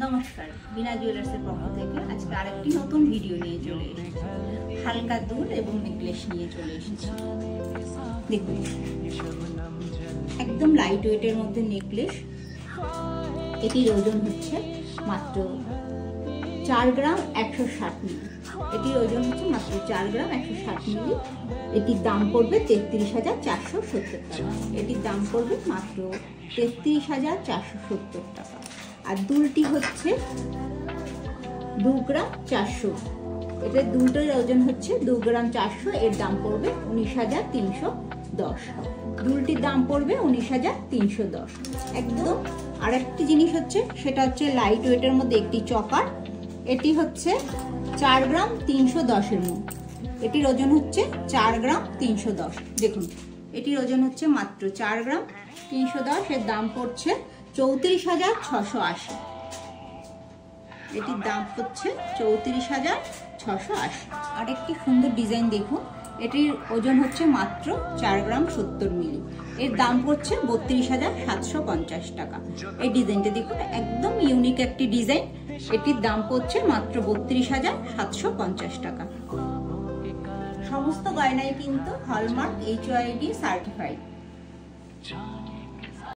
নমস্কার, বিনা জুয়েলার্সের পক্ষ থেকে আজকে আরেকটি নতুন ভিডিও নিয়ে চলে এসেছি। হালকা দুল এবং নেকলেস নিয়ে চলে এসেছি। দেখুন, একদম লাইট ওয়েটের মধ্যে নেকলেস। এটির ওজন হচ্ছে মাত্র 4 গ্রাম 160 মিলি। এটির ওজন হচ্ছে মাত্র 4 গ্রাম 160 মিলি। এটির দাম পড়বে 33,470 টাকা। এটির দাম পড়বে মাত্র 33,470 টাকা। আর দুলটি হচ্ছে 2 গ্রাম 400। এটার দুলটার ওজন হচ্ছে 2 গ্রাম 400। এর দাম পড়বে 19,310। দুলটির দাম পড়বে 19,310 একদম। আরেকটি জিনিস হচ্ছে, সেটা হচ্ছে লাইট ওয়েটের মধ্যে একটি চকার। এটি হচ্ছে 4 গ্রাম 310 এর মধ্যে। এটির ওজন হচ্ছে 4 গ্রাম 310। দেখুন, এটির ওজন হচ্ছে মাত্র 4 গ্রাম 310। এর দাম পড়ছে 34,680। এটির দাম হচ্ছে 34,680। আরেকটি সুন্দর ডিজাইন দেখুন। এটির ওজন হচ্ছে মাত্র 4 গ্রাম 70 মিলি। এর দাম পড়ছে 32,750 টাকা। এই ডিজাইনটা দেখুন, একদম ইউনিক একটি ডিজাইন। এটির দাম পড়ছে মাত্র 32,750 টাকা। সমস্ত গয়নাই কিন্তু হলমার্ক HYD সার্টিফাইড।